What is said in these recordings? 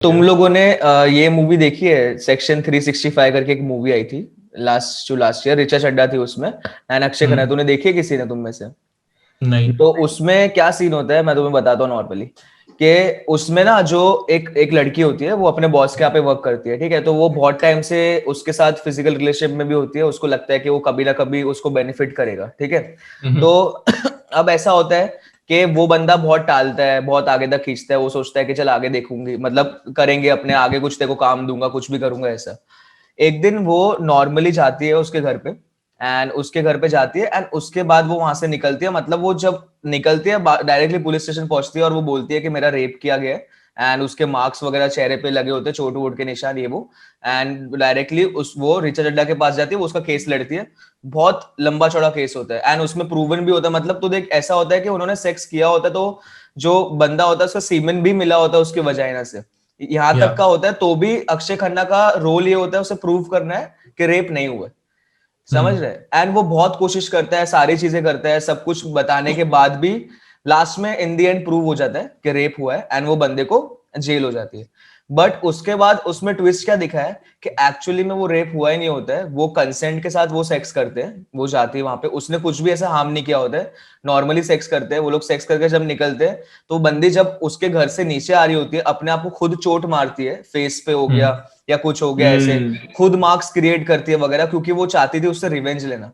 तुम लोगों ने ये मूवी देखी है सेक्शन 365 करके एक मूवी आई थी लास्ट ईयर। रिचा चड्ढा थी उसमें एंड अक्षय खन्ना। तूने देखी है किसी ने तुम में से? नहीं। तो उसमें क्या सीन होता है मैं तुम्हें बताता हूँ नॉर्मली कि उसमें ना जो एक एक लड़की होती है वो अपने बॉस के यहाँ पे वर्क करती है, ठीक है। तो वो बहुत टाइम से उसके साथ फिजिकल रिलेशनशिप में भी होती है, उसको लगता है कि वो कभी ना कभी उसको बेनिफिट करेगा, ठीक है। तो अब ऐसा होता है कि वो बंदा बहुत टालता है, बहुत आगे तक खींचता है, वो सोचता है कि चल आगे देखूंगी, मतलब करेंगे अपने आगे, कुछ तेरे को काम दूंगा, कुछ भी करूंगा ऐसा। एक दिन वो नॉर्मली जाती है उसके घर पे एंड उसके घर पे जाती है एंड उसके बाद वो वहां से निकलती है। मतलब वो जब निकलती है डायरेक्टली पुलिस स्टेशन पहुंचती है और वो बोलती है कि मेरा रेप किया गया है एंड उसके मार्क्स वगैरह चेहरे पे लगे होते हैं, चोट वोट के निशान ये वो। एंड डायरेक्टली उस वो रिचा चड्ढा के पास जाती है, वो उसका केस लड़ती है। बहुत लंबा चौड़ा केस होता है एंड उसमें प्रूवन भी होता है। मतलब तो देख ऐसा होता है कि उन्होंने सेक्स किया होता है, तो जो बंदा होता है उसका सीमेन भी मिला होता है उसकी वजाइना से, यहाँ तक का होता है। तो भी अक्षय खन्ना का रोल ये होता है उसे प्रूव करना है कि रेप नहीं हुआ, समझ रहे। एंड वो बहुत कोशिश करता है, सारी चीजें करता है, सब कुछ बताने के बाद भी लास्ट में इन दी एंड प्रूव हो जाता है कि रेप हुआ है एंड वो बंदे को जेल हो जाती है। बट उसके बाद उसमें ट्विस्ट क्या दिखा है कि एक्चुअली में वो रेप हुआ ही नहीं होता है, वो कंसेंट के साथ वो सेक्स करते हैं। वो जाती है वहां पे, उसने कुछ भी ऐसा हार्म नहीं किया होता है, नॉर्मली सेक्स करते हैं वो लोग। सेक्स करके जब निकलते हैं तो बंदी जब उसके घर से नीचे आ रही होती है अपने आप को खुद चोट मारती है, फेस पे हो गया या कुछ हो गया ऐसे, खुद मार्क्स क्रिएट करती है वगैरह, क्योंकि वो चाहती थी उससे रिवेंज लेना।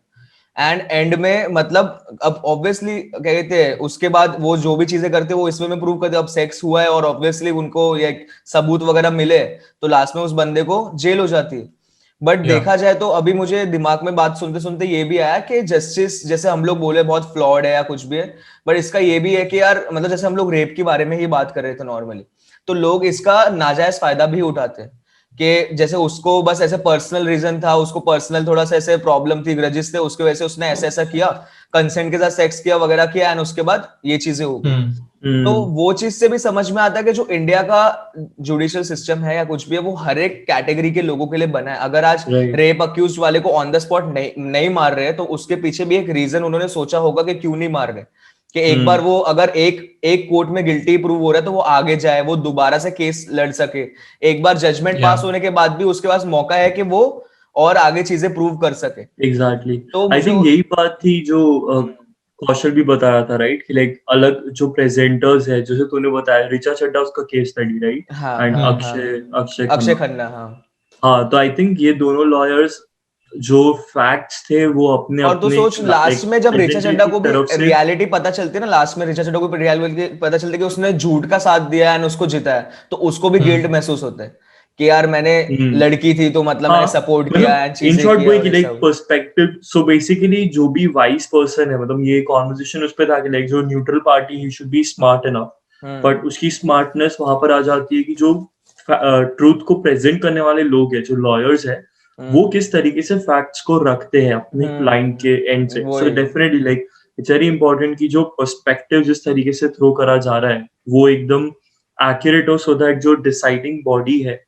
एंड में मतलब अब ऑब्वियसली क्या कहते हैं, उसके बाद वो जो भी चीजें करते हैं वो इसमें में प्रूव करते हैं। अब सेक्स हुआ है और ऑब्वियसली उनको ये सबूत वगैरह मिले तो लास्ट में उस बंदे को जेल हो जाती है। बट देखा जाए तो अभी मुझे दिमाग में बात सुनते सुनते ये भी आया कि जस्टिस जैसे हम लोग बोले बहुत फ्लॉड है या कुछ भी है, बट इसका ये भी है कि यार मतलब जैसे हम लोग रेप के बारे में ही बात कर रहे थे नॉर्मली, तो लोग इसका नाजायज फायदा भी उठाते हैं कि जैसे उसको बस ऐसे पर्सनल रीजन था, उसको पर्सनल थोड़ा सा ऐसे प्रॉब्लम थी, ग्रजिस थे उसके वजह से उसने ऐसा ऐसा किया, कंसेंट के साथ सेक्स किया वगैरह किया एंड उसके बाद ये चीजें हो गई। तो वो चीज से भी समझ में आता है कि जो इंडिया का जुडिशियल सिस्टम है या कुछ भी है वो हर एक कैटेगरी के लोगों के लिए बना है। अगर आज रेप अक्यूज वाले को ऑन द स्पॉट नहीं मार रहे तो उसके पीछे भी एक रीजन उन्होंने सोचा होगा कि क्यों नहीं मार रहे, कि एक बार वो अगर एक एक कोर्ट में गिल्टी प्रूव हो रहा है तो वो आगे जाए, वो दोबारा से केस लड़ सके। एक बार जजमेंट पास होने के बाद भी उसके पास मौका है कि वो और आगे चीजें प्रूव कर सके। एग्जैक्टली तो आई मुझे थिंक यही बात थी जो कौशल भी बता रहा था, राइट? कि लाइक अलग जो प्रेजेंटर्स है, जैसे तूने बताया रिचा चड्ढा उसका केस स्टडी, राइट? हाँ एंड हाँ हाँ अक्षय अक्षय खन्ना। खन्ना हाँ। हाँ, तो आई थिंक ये दोनों लॉयर्स जो फैक्ट्स थे वो अपने और तो अपने सोच लाइक लास्ट में जब रिचा प्रेजेंटर चड्ढा की को भी तरफ से। रियलिटी पता चलती है ना, लास्ट में रिचा चड्ढा को भी रियलिटी पता चलती है कि उसने झूठ का साथ दिया एंड उसको जिताया, तो उसको भी गिल्ट महसूस होता है कि यार मैंने लड़की थी तो मतलब मैंने हाँ, सपोर्ट किया एंड मतलब इन चीजें शॉर्ट किया वही और कि ये लाइक सब। पर्सपेक्टिव। सो बेसिकली जो भी वाइज पर्सन है, मतलब ये कॉन्वर्सेशन उस पे था कि लाइक जो neutral party he should be smart enough, but उसकी स्मार्टनेस वहां पर आ जाती है कि जो ट्रूथ को प्रेजेंट करने वाले लोग हैं, जो लॉयर्स है, वो किस तरीके से फैक्ट्स को रखते हैं अपने क्लाइंट के एंड से। So definitely like it's very important कि जो पर्सपेक्टिव जिस तरीके से थ्रो करा जा रहा है वो एकदम एक्यूरेट हो, सो दैट जो डिसाइडिंग बॉडी है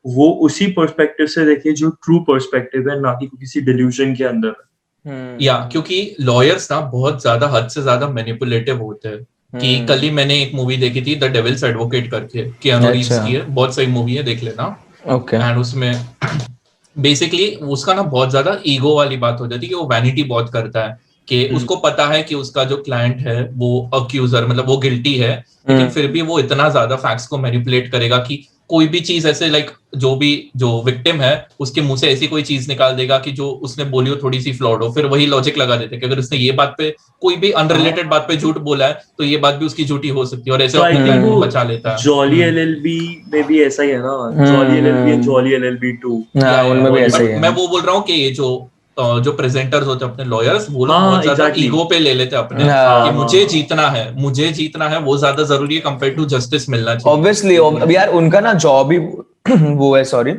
वो उसी पर्सपेक्टिव से देखे जो ट्रू पर्सपेक्टिव है, ना कि किसी डिल्यूजन के अंदर। या क्योंकि लॉयर्स ना बहुत ज्यादा हद से ज्यादा मैनिपुलेटिव होते हैं। कि कल ही मैंने एक मूवी देखी थी द डेविल्स एडवोकेट करके, कियानो रीव्स की है, बहुत सही मूवी है, देख लेना। एंड उसमें बेसिकली उसका ना बहुत ज्यादा ईगो वाली बात हो जाती है कि वो वैनिटी बहुत करता है कि उसको पता है कि उसका जो क्लाइंट है वो अक्यूजर मतलब वो गिल्टी है, लेकिन फिर भी वो इतना ज्यादा फैक्ट्स को मैनिपुलेट करेगा कि कोई भी चीज ऐसे लाइक जो विक्टिम है उसके मुंह से ऐसी कोई चीज निकाल देगा कि जो उसने बोली हो थोड़ी सी फ्लॉड हो, फिर वही लॉजिक लगा देते हैं कि अगर उसने ये बात पे कोई भी अनरिलेटेड बात पे झूठ बोला है तो ये बात भी उसकी झूठी हो सकती है, और ऐसे तो आई अपने थिंक क्लाइंट को वो बचा लेता है। जॉली एलएलबी में भी ऐसा ही है ना, jolly LLB and jolly LLB 2। उनमें भी ऐसा ही है। मैं वो बोल रहा हूँ कि ये जो प्रेजेंटर्स होते हैं अपने लॉयर्स, वो लोग हाँ, बहुत ज्यादा exactly. ईगो पे ले लेते हैं अपने कि मुझे जीतना है वो ज्यादा जरूरी है कंपेयर टू जस्टिस मिलना चाहिए। ऑब्वियसली अब यार उनका ना जॉब ही वो है, सॉरी,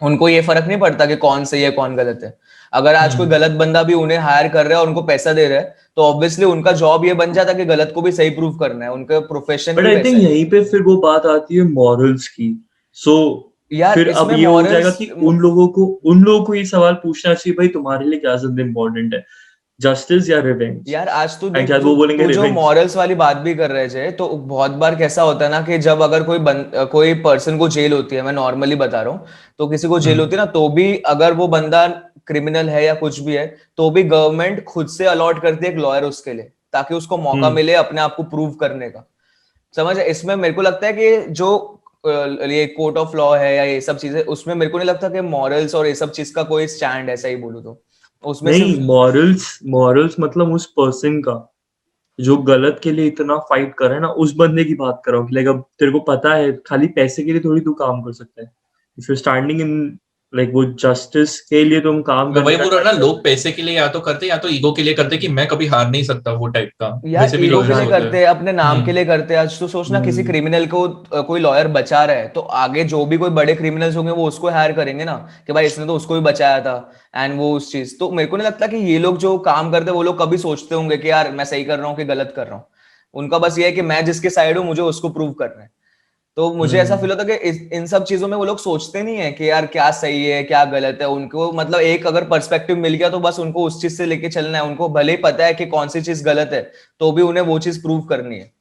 उनको ये फर्क नहीं पड़ता कि कौन सही है कौन गलत है। अगर आज कोई गलत बंदा भी उन्हें हायर कर रहा है और उनको पैसा दे रहा है तो ऑब्वियसली उनका जॉब ये बन जाता है कि गलत को भी सही प्रूव करना है, उनका प्रोफेशन बट ही आई वैसा थिंक है। यहीं पे फिर वो बात आती है मॉरल्स की। सो यार फिर अब इसमें ये हो जाएगा मॉरल्स कि उन लोगों को ये सवाल पूछना चाहिए, भाई तुम्हारे लिए क्या ज्यादा इम्पोर्टेंट है? जस्टिस या रिवेंज। यार आज तो शायद वो बोलेंगे तू जो revenge। मॉरल्स वाली बात भी कर रहे थे, तो बहुत बार कैसा होता है ना कि जब अगर कोई पर्सन को जेल होती है, मैं नॉर्मली बता रहा हूँ, तो किसी को जेल होती है ना, तो भी अगर वो बंदा क्रिमिनल है या कुछ भी है, तो भी गवर्नमेंट खुद से अलॉट करती है एक लॉयर उसके लिए, ताकि उसको मौका मिले अपने आप को प्रूव करने का। समझ, इसमें मेरे को लगता है कि जो ये कोर्ट ऑफ लॉ है या ये सब चीजें, उसमें मेरे को नहीं लगता कि मॉरल्स और ये सब चीज का कोई स्टैंड है, सही बोलूं तो उसमें नहीं, सिर्फ मॉरल्स मतलब उस पर्सन का जो गलत के लिए इतना फाइट कर रहा है ना, उस बंदे की बात कर रहा हूँ कि लाइक अब तेरे को पता है खाली पैसे के लिए थोड़ी तू काम कर सकता है। If you standing in like वो जस्टिस के लिए तुम काम मैं वही करने बोल रहा हूँ ना, लोग पैसे के लिए या तो करते या तो ईगो के लिए करते कि मैं कभी हार नहीं सकता, वो टाइप का। यार वैसे भी ईगो के लॉयर्स लिए होते करते हैं, अपने नाम के हैं। लिए करते हैं। आज तो सोचना किसी क्रिमिनल को कोई लॉयर बचा रहा है, तो आगे जो भी कोई बड़े क्रिमिनल्स होंगे वो उसको हायर करेंगे ना, कि भाई इसने तो उसको भी बचाया था। एंड वो उस चीज, तो मेरे को नहीं लगता कि ये लोग जो काम करते हैं वो लोग कभी सोचते होंगे कि यार मैं सही कर रहा हूँ कि गलत कर रहा हूँ। उनका बस ये है कि मैं जिसके साइड हूँ मुझे उसको प्रूव करना है। तो मुझे ऐसा फील होता है कि इन सब चीजों में वो लोग सोचते नहीं है कि यार क्या सही है क्या गलत है। उनको मतलब एक अगर पर्सपेक्टिव मिल गया तो बस उनको उस चीज से लेके चलना है। उनको भले ही पता है कि कौन सी चीज गलत है, तो भी उन्हें वो चीज प्रूव करनी है।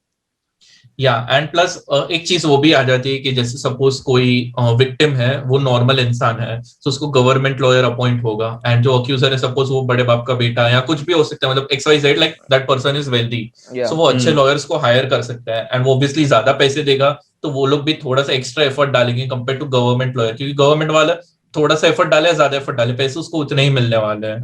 या एंड प्लस एक चीज वो भी आ जाती है कि जैसे सपोज कोई विक्टिम है, वो नॉर्मल इंसान है, तो उसको गवर्नमेंट लॉयर अपॉइंट होगा, एंड जो अक्यूजर है सपोज वो बड़े बाप का बेटा है या कुछ भी हो सकता है, मतलब XYZ, like that person is wealthy, so वो अच्छे लॉयर्स को हायर कर सकता है, एंड वो ऑब्वियसली ज्यादा पैसे देगा, तो वो लोग भी थोड़ा सा एक्स्ट्रा एफर्ट डालेंगे कंपेयर टू गवर्नमेंट लॉयर, क्योंकि गवर्नमेंट वाला थोड़ा सा एफर्ट डाले या ज्यादा एफर्ट डाले, पैसे उसको उतने ही मिलने वाले हैं।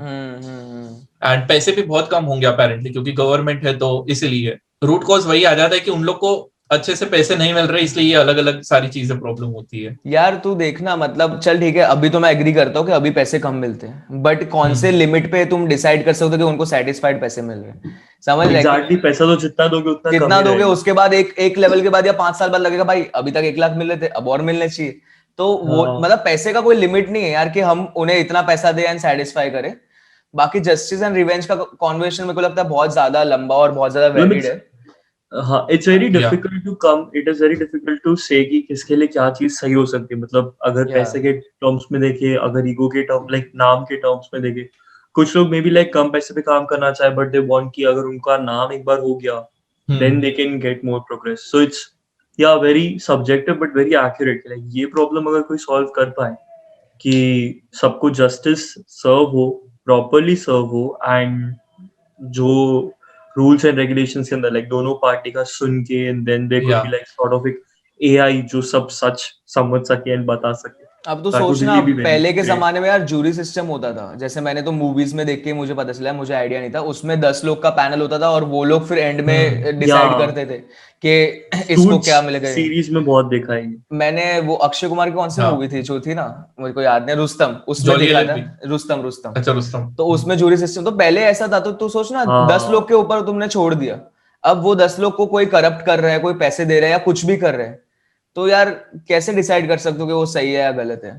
एंड पैसे भी बहुत कम होंगे अपेरेंटली, क्योंकि गवर्नमेंट है, तो इसीलिए रूट कॉज वही आ जाता है कि उन लोग को अच्छे से पैसे नहीं मिल रहे, इसलिए ये अलग अलग सारी चीजें प्रॉब्लम होती है। यार तू देखना, मतलब चल ठीक है, अभी तो मैं एग्री करता हूँ कि अभी पैसे कम मिलते हैं, बट कौन से लिमिट पे तुम डिसाइड कर सकते हो कि उनको सेटिस्फाइड पैसे मिल रहे हैं? समझ रहे एग्जैक्टली, पैसा तो जितना दोगे उतना कम कितना ही दोगे, रहेगा। उसके बाद एक लेवल के बाद या 5 साल बाद लगेगा भाई अभी तक 1 लाख मिल रहे थे, अब और मिलने चाहिए। तो वो मतलब पैसे का कोई लिमिट नहीं है यार कि हम उन्हें इतना पैसा दें एंड सेटिस्फाई करें। बाकी जस्टिस एंड रिवेंज का कॉन्वर्सेशन मेरे को लगता है बहुत ज्यादा लंबा और बहुत ज्यादा वैलिड है। हाँ, it's very difficult to come, it is very difficult to say कि किसके लिए क्या चीज सही हो सकती है। मतलब अगर पैसे के टर्म्स में देखे, अगर ईगो के टर्म लाइक नाम के टर्म्स में देखे, कुछ लोग मे बी लाइक कम पैसे पे काम करना चाहे, बट दे वांट कि अगर उनका नाम एक बार हो गया then they can get more progress. So it's yeah very subjective but very accurate. Like ये प्रॉब्लम अगर कोई सॉल्व कर पाए कि सबको जस्टिस सर्व हो, प्रॉपरली सर्व हो, एंड जो रूल्स एंड रेगुलेशंस के अंदर लाइक दोनों पार्टी का सुन के, and then there could be like sort of एक एआई जो सब सच समझ सके एंड बता सके। अब तो That would सोचना, really be very पहले के great. जमाने में यार जूरी सिस्टम होता था, जैसे मैंने तो मूवीज में देख के मुझे पता चला, मुझे आइडिया नहीं था। उसमें 10 लोग का पैनल होता था और वो लोग फिर एंड में डिसाइड करते थे कि इसको क्या मिलेगा। सीरीज में बहुत देखा है। मैंने वो अक्षय कुमार की कौन सी मूवी थी जो थी ना, मुझे को याद नहीं, रुस्तम, उसमें देखा था। रुस्तम अच्छा, रुस्तम। तो उसमें जूरी सिस्टम तो पहले ऐसा था। तो तू सोचना 10 लोग के ऊपर तुमने छोड़ दिया, अब वो 10 लोग को कोई करप्ट कर रहा है, कोई पैसे दे रहा है या कुछ भी कर रहे हैं, तो यार कैसे डिसाइड कर सकते हो कि वो सही है या गलत है?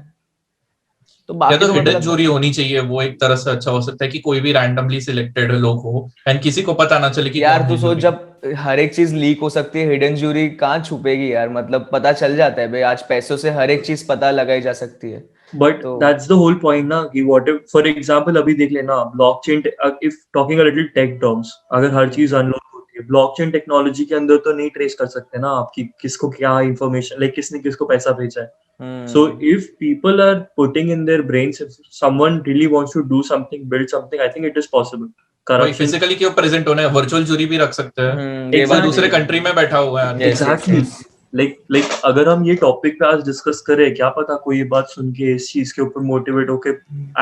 तो बाकी तो हिडन मतलब जूरी होनी चाहिए, वो एक तरह से अच्छा हो सकता है कि कोई भी रैंडमली सिलेक्टेड लोग हो एंड किसी को पता ना चले कि यार कौन तू है सोच, जूरी। जब हर एक चीज लीक हो सकती है, हिडन जूरी कहाँ छुपेगी यार? मतलब पता चल जाता है भाई, आज पैसों से हर एक चीज पता लगाई जा सकती है। बट तो दैट्स द होल पॉइंट ना कि व्हाट इफ फॉर एग्जांपल अभी देख लेना blockchain, if talking a little tech terms, अगर हर चीज अनलॉक होती है ब्लॉकचेन टेक्नोलॉजी के अंदर, तो नहीं ट्रेस कर सकते ना आपकी किसको क्या इंफॉर्मेशन, लाइक किसने किसको पैसा भेजा है। So if people are putting in their brains, if someone really wants to do something, build something, I think it is possible. Corruption physically क्यों प्रेजेंट होना है, वर्चुअल जूरी भी रख सकते हैं, कोई दूसरे कंट्री में बैठा हुआ है। एग्जैक्टली, लाइक अगर हम ये टॉपिक पे आज डिस्कस करें, क्या पता कोई ये बात सुन के इस चीज के ऊपर मोटिवेट होके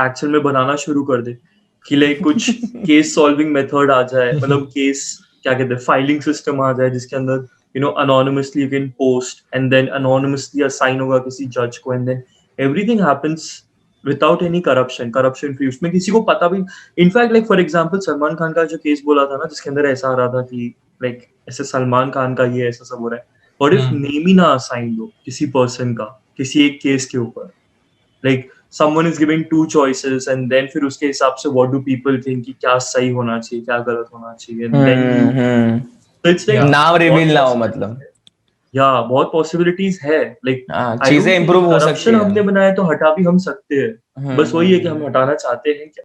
एक्शन में बनाना शुरू कर दे कि लाइक कुछ केस सॉल्विंग मेथड आ जाए, मतलब केस क्या कहते हैं, फाइलिंग सिस्टम आ जाए जिसके अंदर anonymously you can post and then anonymously assign होगा किसी जज को, and then everything happens without any corruption free, उसमें किसी को पता भी। In fact like for example Salman Khan का जो केस बोला था ना, जिसके अंदर ऐसा आ रहा था कि लाइक ऐसे सलमान खान का ये ऐसा सब हो रहा है, और इफ नेम ही ना असाइन दो किसी पर्सन का किसी एक केस के ऊपर, like someone is giving 2 choices and then फिर उसके हिसाब से what do people think कि क्या सही होना चाहिए क्या गलत होना चाहिए, and then नाम रिवील ना हो मतलब। या बहुत पॉसिबिलिटीज है, लाइक चीजें इंप्रूव हो सकती है। हमने बनाया तो हटा भी हम सकते हैं, बस वही है कि हम हटाना चाहते हैं क्या।